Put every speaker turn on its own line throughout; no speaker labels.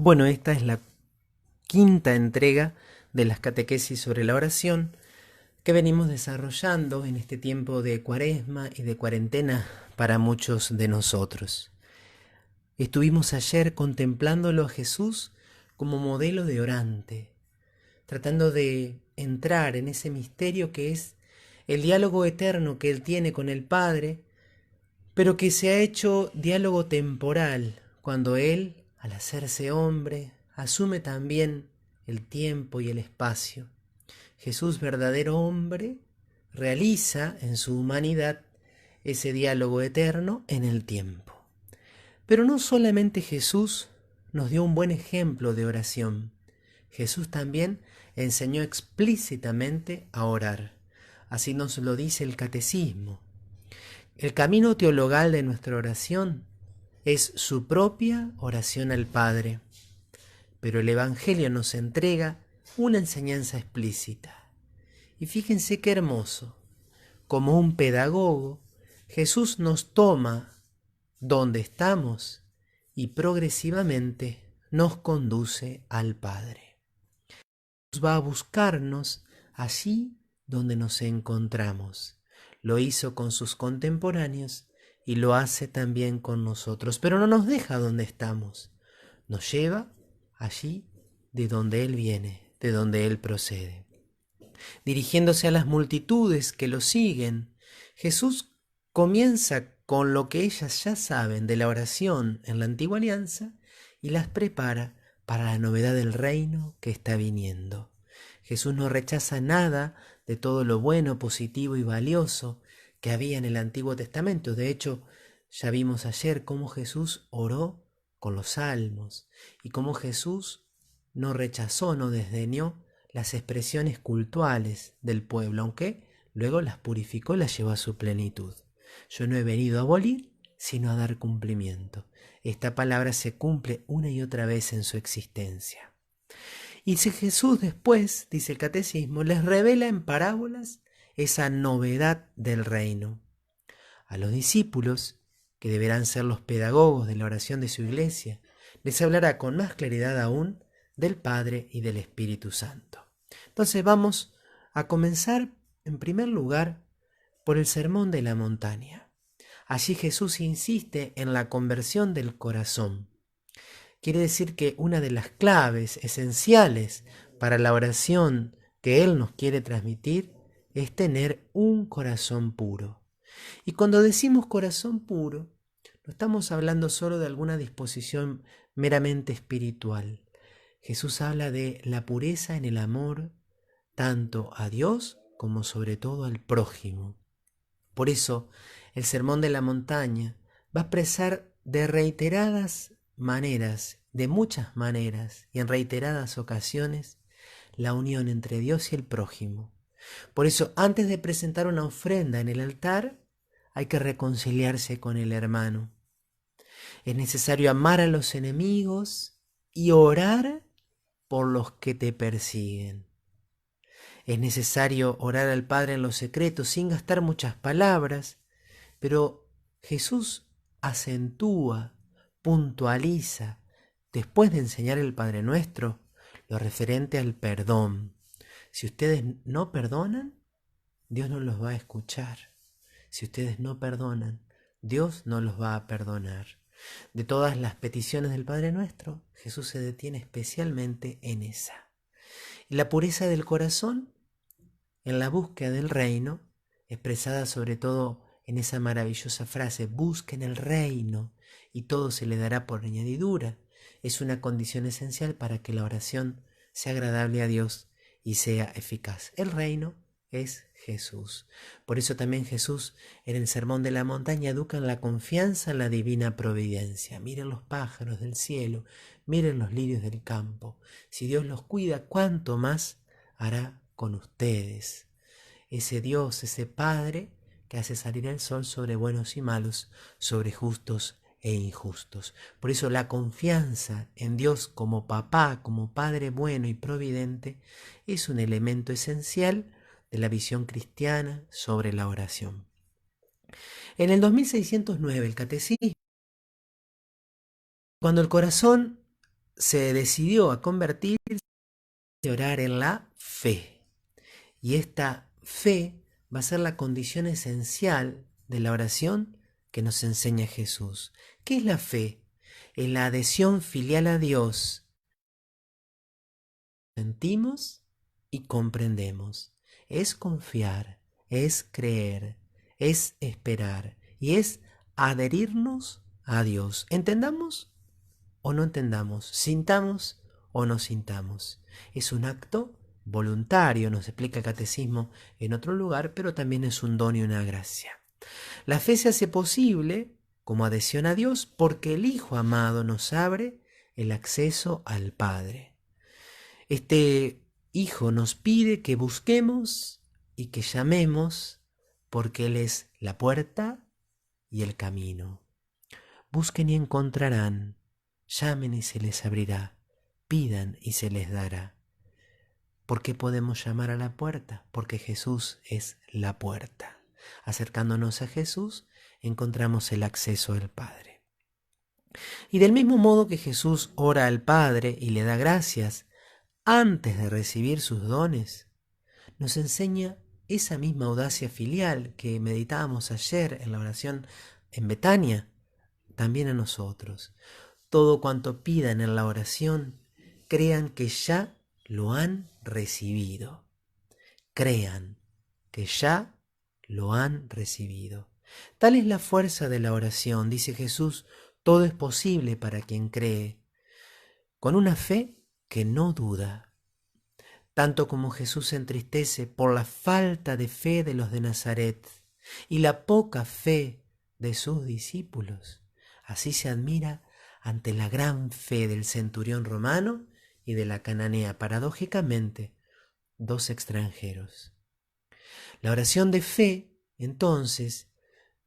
Bueno, esta es la quinta entrega de las catequesis sobre la oración que venimos desarrollando en este tiempo de cuaresma y de cuarentena para muchos de nosotros. Estuvimos ayer contemplándolo a Jesús como modelo de orante, tratando de entrar en ese misterio que es el diálogo eterno que Él tiene con el Padre, pero que se ha hecho diálogo temporal cuando Él, al hacerse hombre, asume también el tiempo y el espacio. Jesús, verdadero hombre, realiza en su humanidad ese diálogo eterno en el tiempo. Pero no solamente Jesús nos dio un buen ejemplo de oración, Jesús también enseñó explícitamente a orar. Así nos lo dice el catecismo. El camino teologal de nuestra oración es su propia oración al Padre, pero el Evangelio nos entrega una enseñanza explícita. Y fíjense qué hermoso, como un pedagogo, Jesús nos toma donde estamos y progresivamente nos conduce al Padre. Va a buscarnos allí donde nos encontramos. Lo hizo con sus contemporáneos y lo hace también con nosotros, pero no nos deja donde estamos. Nos lleva allí de donde Él viene, de donde Él procede. Dirigiéndose a las multitudes que lo siguen, Jesús comienza con lo que ellas ya saben de la oración en la antigua alianza y las prepara para la novedad del reino que está viniendo. Jesús no rechaza nada de todo lo bueno, positivo y valioso que había en el Antiguo Testamento. De hecho, ya vimos ayer cómo Jesús oró con los salmos y cómo Jesús no rechazó, no desdeñó las expresiones cultuales del pueblo, aunque luego las purificó y las llevó a su plenitud. Yo no he venido a abolir, sino a dar cumplimiento. Esta palabra se cumple una y otra vez en su existencia. Y si Jesús después, dice el catecismo, les revela en parábolas esa novedad del reino. A los discípulos, que deberán ser los pedagogos de la oración de su iglesia, les hablará con más claridad aún del Padre y del Espíritu Santo. Entonces vamos a comenzar en primer lugar por el Sermón de la Montaña. Allí Jesús insiste en la conversión del corazón. Quiere decir que una de las claves esenciales para la oración que Él nos quiere transmitir es tener un corazón puro. Y cuando decimos corazón puro, no estamos hablando solo de alguna disposición meramente espiritual. Jesús habla de la pureza en el amor tanto a Dios como sobre todo al prójimo. Por eso, el Sermón de la Montaña va a expresar de reiteradas maneras, de muchas maneras y en reiteradas ocasiones, la unión entre Dios y el prójimo. Por eso, antes de presentar una ofrenda en el altar, hay que reconciliarse con el hermano. Es necesario amar a los enemigos y orar por los que te persiguen. Es necesario orar al Padre en lo secreto sin gastar muchas palabras, pero Jesús acentúa, puntualiza, después de enseñar el Padre Nuestro, lo referente al perdón. Si ustedes no perdonan, Dios no los va a escuchar. Si ustedes no perdonan, Dios no los va a perdonar. De todas las peticiones del Padre Nuestro, Jesús se detiene especialmente en esa. Y la pureza del corazón en la búsqueda del reino, expresada sobre todo en esa maravillosa frase, busquen el reino y todo se le dará por añadidura, es una condición esencial para que la oración sea agradable a Dios y sea eficaz. El reino es Jesús. Por eso también Jesús en el Sermón de la Montaña educa en la confianza en la divina providencia. Miren los pájaros del cielo, miren los lirios del campo. Si Dios los cuida, ¿cuánto más hará con ustedes? Ese Dios, ese Padre que hace salir el sol sobre buenos y malos, sobre justos e injustos. Por eso la confianza en Dios como papá, como Padre bueno y providente, es un elemento esencial de la visión cristiana sobre la oración. En el 2609 el catecismo, cuando el corazón se decidió a convertirse y orar en la fe. Y esta fe va a ser la condición esencial de la oración que nos enseña Jesús. ¿Qué es la fe? Es la adhesión filial a Dios. Sentimos y comprendemos. Es confiar, es creer, es esperar y es adherirnos a Dios. ¿Entendamos o no entendamos? ¿Sintamos o no sintamos? Es un acto voluntario, nos explica el catecismo en otro lugar, pero también es un don y una gracia. La fe se hace posible como adhesión a Dios porque el Hijo amado nos abre el acceso al Padre. Este Hijo nos pide que busquemos y que llamemos porque Él es la puerta y el camino. Busquen y encontrarán, llamen y se les abrirá, pidan y se les dará. ¿Por qué podemos llamar a la puerta? Porque Jesús es la puerta. Acercándonos a Jesús, encontramos el acceso al Padre. Y del mismo modo que Jesús ora al Padre y le da gracias antes de recibir sus dones, nos enseña esa misma audacia filial que meditábamos ayer en la oración en Betania, también a nosotros. Todo cuanto pidan en la oración, crean que ya lo han recibido. Crean que ya lo han recibido. Tal es la fuerza de la oración, dice Jesús, todo es posible para quien cree, con una fe que no duda. Tanto como Jesús se entristece por la falta de fe de los de Nazaret y la poca fe de sus discípulos, así se admira ante la gran fe del centurión romano y de la cananea, paradójicamente, dos extranjeros. La oración de fe, entonces,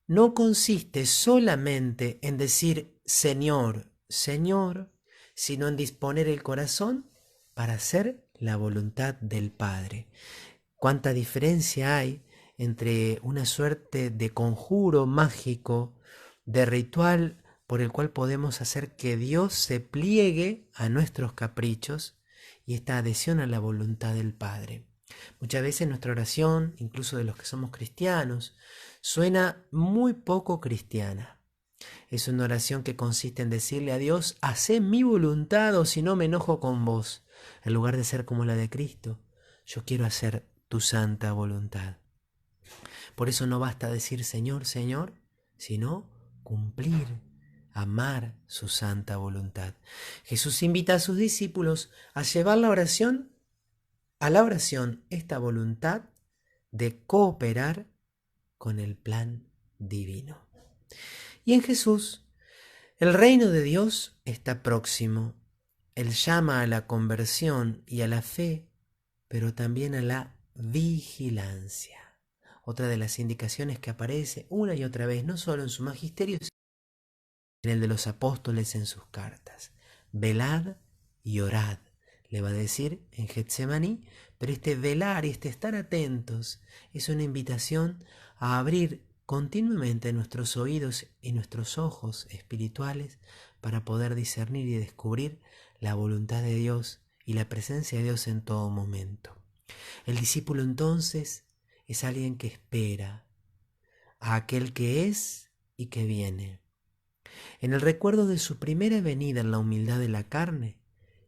no consiste solamente en decir Señor, Señor, sino en disponer el corazón para hacer la voluntad del Padre. Cuánta diferencia hay entre una suerte de conjuro mágico, de ritual por el cual podemos hacer que Dios se pliegue a nuestros caprichos y esta adhesión a la voluntad del Padre. Muchas veces nuestra oración, incluso de los que somos cristianos, suena muy poco cristiana. Es una oración que consiste en decirle a Dios, hacé mi voluntad o si no me enojo con vos. En lugar de ser como la de Cristo, yo quiero hacer tu santa voluntad. Por eso no basta decir Señor, Señor, sino cumplir, amar su santa voluntad. Jesús invita a sus discípulos a llevar a la oración, esta voluntad de cooperar con el plan divino. Y en Jesús, el reino de Dios está próximo. Él llama a la conversión y a la fe, pero también a la vigilancia. Otra de las indicaciones que aparece una y otra vez, no solo en su magisterio, sino en el de los apóstoles en sus cartas. Velad y orad, le va a decir en Getsemaní, pero este velar y este estar atentos es una invitación a abrir continuamente nuestros oídos y nuestros ojos espirituales para poder discernir y descubrir la voluntad de Dios y la presencia de Dios en todo momento. El discípulo entonces es alguien que espera a aquel que es y que viene. En el recuerdo de su primera venida en la humildad de la carne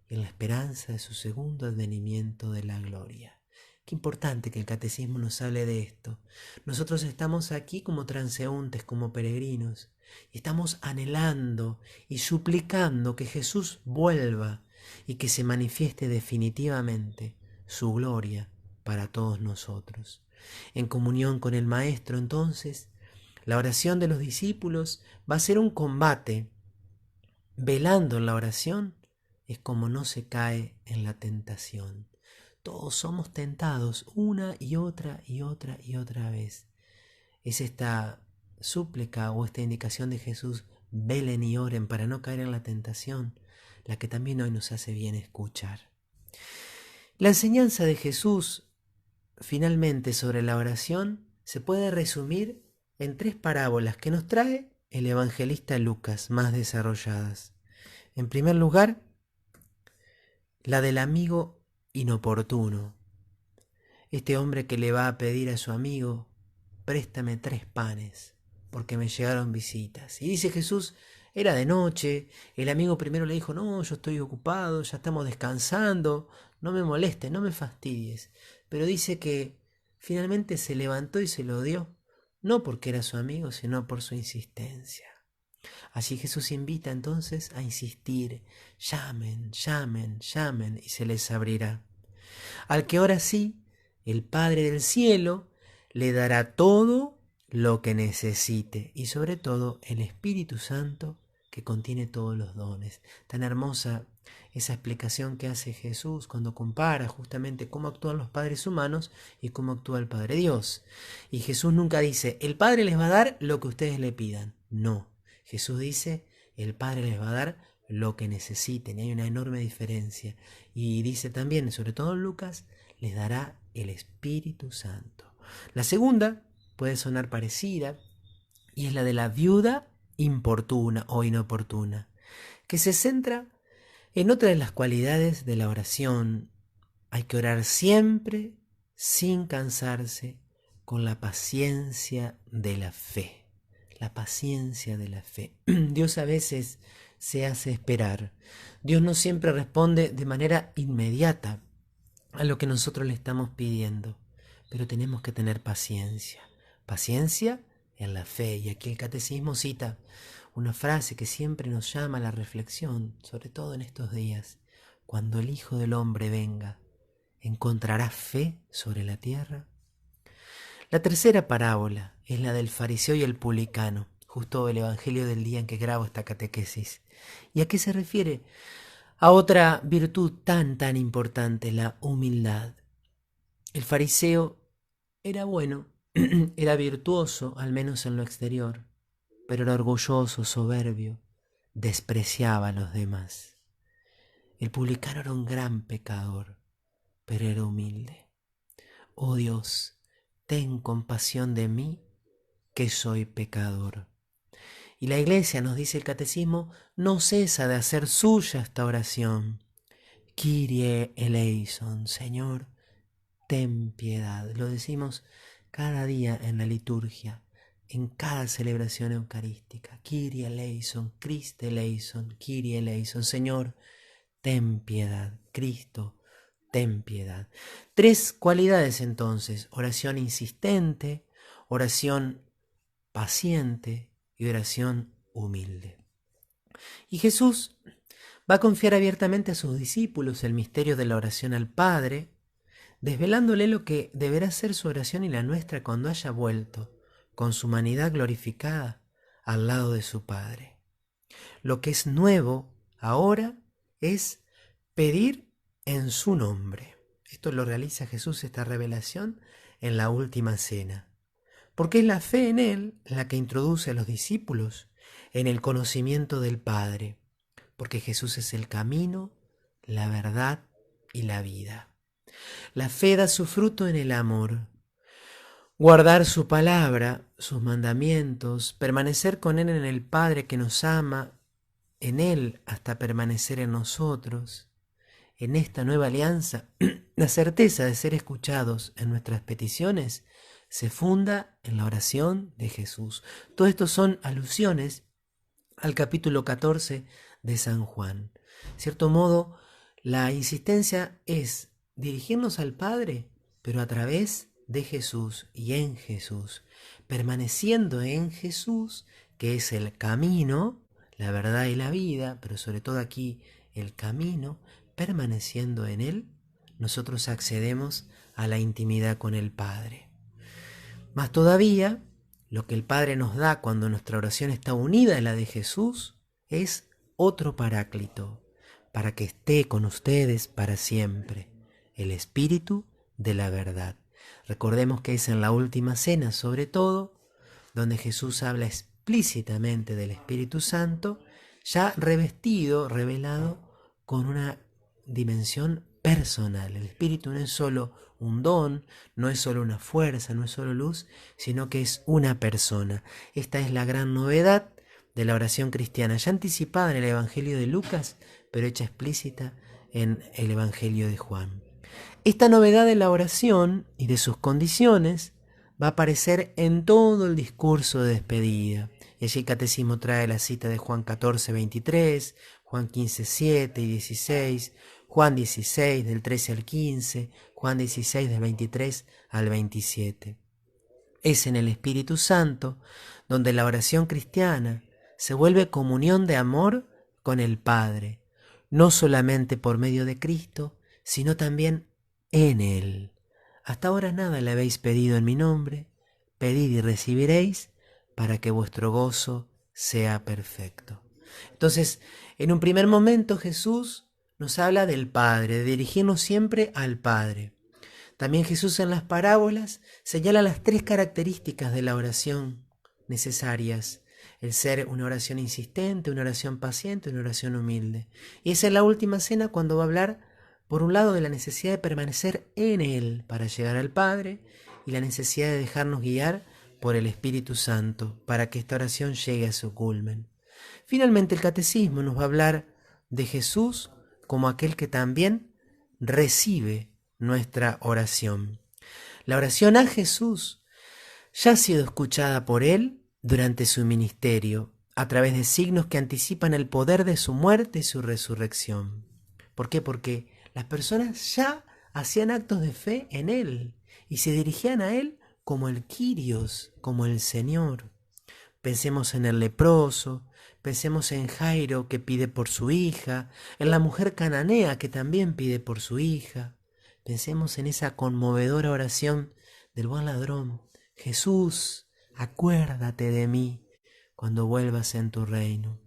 y en la esperanza de su segundo advenimiento de la gloria. Qué importante que el catecismo nos hable de esto. Nosotros estamos aquí como transeúntes, como peregrinos, y estamos anhelando y suplicando que Jesús vuelva y que se manifieste definitivamente su gloria para todos nosotros. En comunión con el Maestro, entonces, la oración de los discípulos va a ser un combate. Velando en la oración es como no se cae en la tentación. Todos somos tentados una y otra y otra y otra vez. Es esta súplica o esta indicación de Jesús, velen y oren para no caer en la tentación, la que también hoy nos hace bien escuchar. La enseñanza de Jesús, finalmente, sobre la oración, se puede resumir en 3 parábolas que nos trae el evangelista Lucas, más desarrolladas. En primer lugar, la del amigo inoportuno. Este hombre que le va a pedir a su amigo, préstame 3 panes, porque me llegaron visitas. Y dice Jesús, era de noche, el amigo primero le dijo, no, yo estoy ocupado, ya estamos descansando, no me molestes, no me fastidies. Pero dice que finalmente se levantó y se lo dio, no porque era su amigo, sino por su insistencia. Así Jesús invita entonces a insistir, llamen, llamen, llamen, y se les abrirá. Al que ahora sí, el Padre del cielo le dará todo lo que necesite y sobre todo el Espíritu Santo que contiene todos los dones. Tan hermosa esa explicación que hace Jesús cuando compara justamente cómo actúan los padres humanos y cómo actúa el Padre Dios. Y Jesús nunca dice, el Padre les va a dar lo que ustedes le pidan. No, Jesús dice, el Padre les va a dar lo que necesiten. Y hay una enorme diferencia. Y dice también, sobre todo en Lucas, les dará el Espíritu Santo. La segunda puede sonar parecida y es la de la viuda importuna o inoportuna, que se centra en otra de las cualidades de la oración. Hay que orar siempre, sin cansarse, con la paciencia de la fe. La paciencia de la fe. Dios a veces se hace esperar. Dios no siempre responde de manera inmediata a lo que nosotros le estamos pidiendo, pero tenemos que tener paciencia. Paciencia en la fe. Y aquí el catecismo cita una frase que siempre nos llama a la reflexión, sobre todo en estos días. Cuando el Hijo del Hombre venga, ¿encontrará fe sobre la tierra? La tercera parábola es la del fariseo y el publicano, justo el evangelio del día en que grabo esta catequesis. ¿Y a qué se refiere? A otra virtud tan importante, la humildad. El fariseo era bueno, era virtuoso, al menos en lo exterior, pero era orgulloso, soberbio, despreciaba a los demás. El publicano era un gran pecador, pero era humilde. Oh Dios, ten compasión de mí, que soy pecador. Y la Iglesia, nos dice el Catecismo, no cesa de hacer suya esta oración. Kyrie eleison, Señor, ten piedad. Lo decimos cada día en la liturgia, en cada celebración eucarística. Kyrie eleison, Christe eleison, Kyrie eleison, Señor, ten piedad. Cristo, ten piedad. 3 cualidades entonces: oración insistente, oración paciente y oración humilde. Y Jesús va a confiar abiertamente a sus discípulos el misterio de la oración al Padre, desvelándole lo que deberá ser su oración y la nuestra cuando haya vuelto, con su humanidad glorificada, al lado de su Padre. Lo que es nuevo ahora es pedir en su nombre. Esto lo realiza Jesús, esta revelación, en la última cena. Porque es la fe en Él la que introduce a los discípulos en el conocimiento del Padre. Porque Jesús es el camino, la verdad y la vida. La fe da su fruto en el amor. Guardar su palabra, sus mandamientos, permanecer con Él en el Padre que nos ama, en Él hasta permanecer en nosotros. En esta nueva alianza, la certeza de ser escuchados en nuestras peticiones se funda en la oración de Jesús. Todo esto son alusiones al capítulo 14 de San Juan. De cierto modo, la insistencia es dirigirnos al Padre, pero a través de Jesús y en Jesús, permaneciendo en Jesús, que es el camino, la verdad y la vida, pero sobre todo aquí el camino. Permaneciendo en Él, nosotros accedemos a la intimidad con el Padre. Más todavía, lo que el Padre nos da cuando nuestra oración está unida a la de Jesús es otro Paráclito, para que esté con ustedes para siempre, el Espíritu de la verdad. Recordemos que es en la última cena, sobre todo, donde Jesús habla explícitamente del Espíritu Santo, ya revestido, revelado, con una dimensión personal. El Espíritu no es solo un don, no es solo una fuerza, no es solo luz, sino que es una persona. Esta es la gran novedad de la oración cristiana, ya anticipada en el Evangelio de Lucas, pero hecha explícita en el Evangelio de Juan. Esta novedad de la oración y de sus condiciones va a aparecer en todo el discurso de despedida. Y allí el Catecismo trae la cita de Juan 14, 23, Juan 15, 7 y 16, Juan 16 del 13 al 15, Juan 16 del 23 al 27. Es en el Espíritu Santo donde la oración cristiana se vuelve comunión de amor con el Padre, no solamente por medio de Cristo, sino también en Él. Hasta ahora nada le habéis pedido en mi nombre, pedid y recibiréis, para que vuestro gozo sea perfecto. Entonces, en un primer momento Jesús nos habla del Padre, de dirigirnos siempre al Padre. También Jesús en las parábolas señala las tres características de la oración necesarias: el ser una oración insistente, una oración paciente, una oración humilde. Y es en la última cena cuando va a hablar, por un lado, de la necesidad de permanecer en Él para llegar al Padre, y la necesidad de dejarnos guiar por el Espíritu Santo para que esta oración llegue a su culmen. Finalmente, el Catecismo nos va a hablar de Jesús como aquel que también recibe nuestra oración. La oración a Jesús ya ha sido escuchada por Él durante su ministerio, a través de signos que anticipan el poder de su muerte y su resurrección. ¿Por qué? Porque las personas ya hacían actos de fe en Él y se dirigían a Él como el Kyrios, como el Señor. Pensemos en el leproso, pensemos en Jairo que pide por su hija, en la mujer cananea que también pide por su hija. Pensemos en esa conmovedora oración del buen ladrón: Jesús, acuérdate de mí cuando vuelvas en tu reino.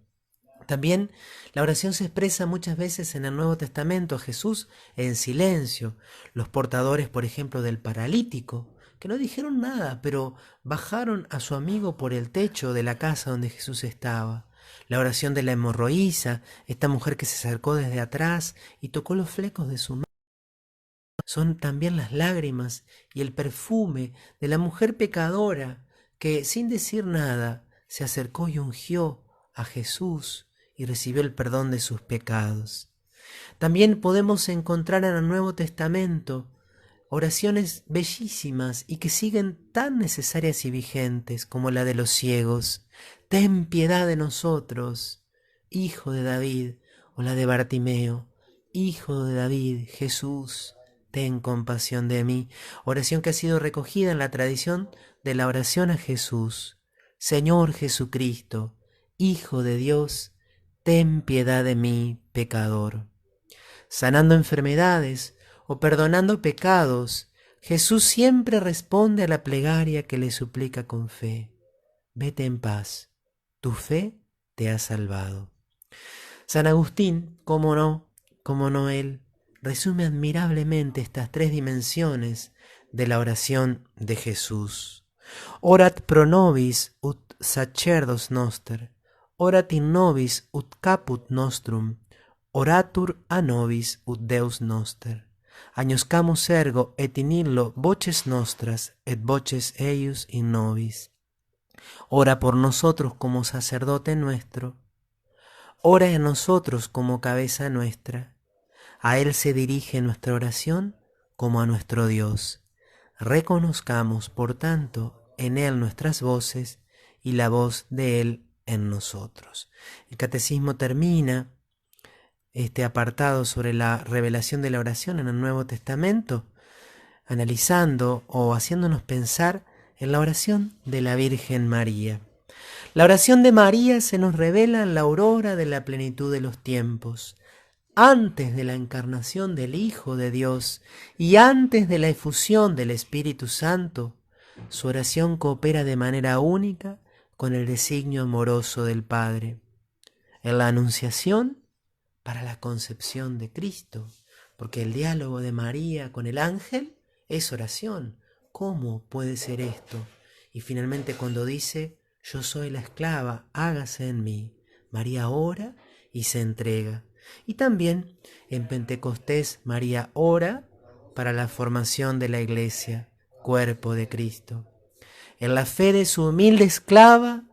También la oración se expresa muchas veces en el Nuevo Testamento a Jesús en silencio. Los portadores, por ejemplo, del paralítico, que no dijeron nada, pero bajaron a su amigo por el techo de la casa donde Jesús estaba. La oración de la hemorroísa, esta mujer que se acercó desde atrás y tocó los flecos de su mano. Son también las lágrimas y el perfume de la mujer pecadora que, sin decir nada, se acercó y ungió a Jesús y recibió el perdón de sus pecados. También podemos encontrar en el Nuevo Testamento oraciones bellísimas y que siguen tan necesarias y vigentes como la de los ciegos: ten piedad de nosotros, hijo de David, o la de Bartimeo: hijo de David, Jesús, ten compasión de mí. Oración que ha sido recogida en la tradición de la oración a Jesús: Señor Jesucristo, Hijo de Dios, ten piedad de mí, pecador. Sanando enfermedades o perdonando pecados, Jesús siempre responde a la plegaria que le suplica con fe: vete en paz, tu fe te ha salvado. San Agustín, cómo no él, resume admirablemente estas tres dimensiones de la oración de Jesús. Orat pro nobis ut sacerdos noster, orat in nobis ut caput nostrum, oratur a nobis ut Deus noster. Agnoscamus ergo et in illo voces nostras et voces eius in nobis. Ora por nosotros como sacerdote nuestro, ora en nosotros como cabeza nuestra. A Él se dirige nuestra oración como a nuestro Dios. Reconozcamos, por tanto, en Él nuestras voces y la voz de Él en nosotros. El Catecismo termina este apartado sobre la revelación de la oración en el Nuevo Testamento analizando o haciéndonos pensar en la oración de la Virgen María. La oración de María se nos revela en la aurora de la plenitud de los tiempos, antes de la encarnación del Hijo de Dios y antes de la efusión del Espíritu Santo. Su oración coopera de manera única con el designio amoroso del Padre. En la Anunciación, para la concepción de Cristo, porque el diálogo de María con el ángel es oración. ¿Cómo puede ser esto? Y finalmente cuando dice: yo soy la esclava, hágase en mí, María ora y se entrega. Y también en Pentecostés María ora para la formación de la Iglesia, cuerpo de Cristo. En la fe de su humilde esclava,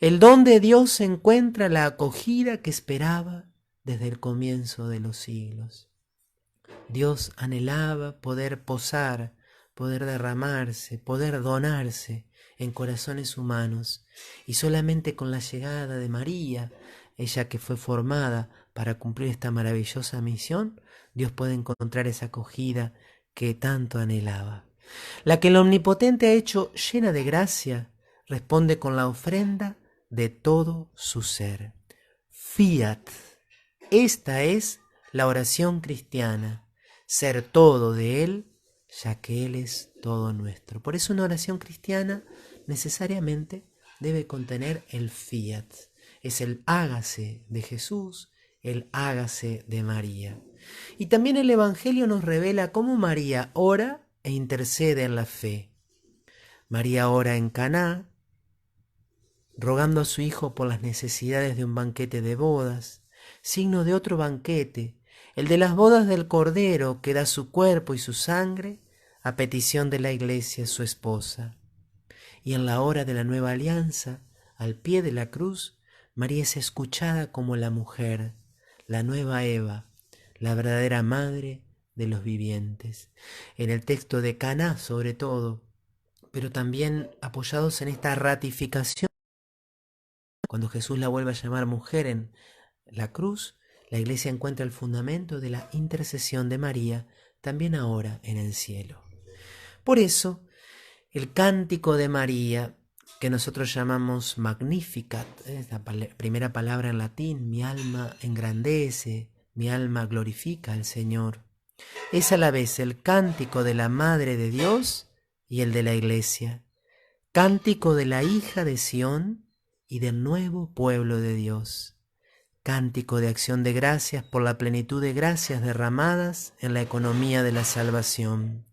el don de Dios encuentra la acogida que esperaba desde el comienzo de los siglos. Dios anhelaba poder posar, poder derramarse, poder donarse en corazones humanos, y solamente con la llegada de María, ella que fue formada para cumplir esta maravillosa misión, Dios puede encontrar esa acogida que tanto anhelaba. La que el Omnipotente ha hecho llena de gracia, responde con la ofrenda de todo su ser. Fiat. Esta es la oración cristiana, ser todo de Él, ya que Él es todo nuestro. Por eso una oración cristiana necesariamente debe contener el fiat. Es el hágase de Jesús, el hágase de María. Y también el Evangelio nos revela cómo María ora e intercede en la fe. María ora en Caná, rogando a su hijo por las necesidades de un banquete de bodas, signo de otro banquete, el de las bodas del Cordero que da su cuerpo y su sangre a petición de la Iglesia, su esposa. Y en la hora de la nueva alianza, al pie de la cruz, María es escuchada como la mujer, la nueva Eva, la verdadera madre de los vivientes. En el texto de Caná, sobre todo, pero también apoyados en esta ratificación, cuando Jesús la vuelve a llamar mujer en la cruz, la Iglesia encuentra el fundamento de la intercesión de María, también ahora en el cielo. Por eso, el cántico de María, que nosotros llamamos Magnificat, es la primera palabra en latín, mi alma engrandece, mi alma glorifica al Señor, es a la vez el cántico de la Madre de Dios y el de la Iglesia, cántico de la hija de Sión y del nuevo pueblo de Dios, cántico de acción de gracias por la plenitud de gracias derramadas en la economía de la salvación,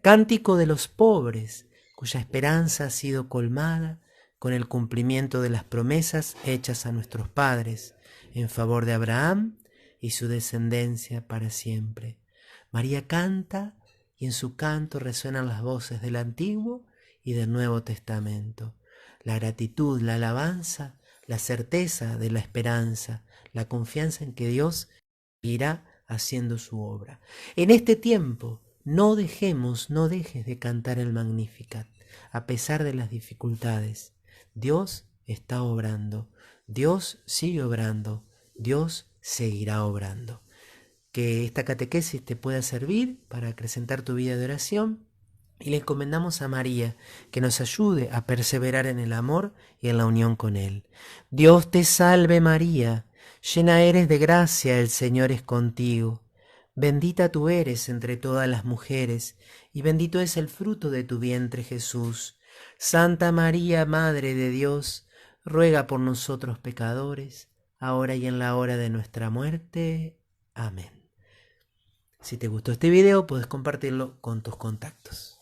cántico de los pobres, cuya esperanza ha sido colmada con el cumplimiento de las promesas hechas a nuestros padres en favor de Abraham y su descendencia para siempre. María canta y en su canto resuenan las voces del Antiguo y del Nuevo Testamento. La gratitud, la alabanza, la certeza de la esperanza, la confianza en que Dios irá haciendo su obra. En este tiempo, no dejes de cantar el Magnificat, a pesar de las dificultades. Dios está obrando, Dios sigue obrando, Dios seguirá obrando. Que esta catequesis te pueda servir para acrecentar tu vida de oración y le encomendamos a María que nos ayude a perseverar en el amor y en la unión con Él. Dios te salve María, llena eres de gracia, el Señor es contigo. Bendita tú eres entre todas las mujeres, y bendito es el fruto de tu vientre Jesús. Santa María, Madre de Dios, ruega por nosotros pecadores, ahora y en la hora de nuestra muerte. Amén. Si te gustó este video, puedes compartirlo con tus contactos.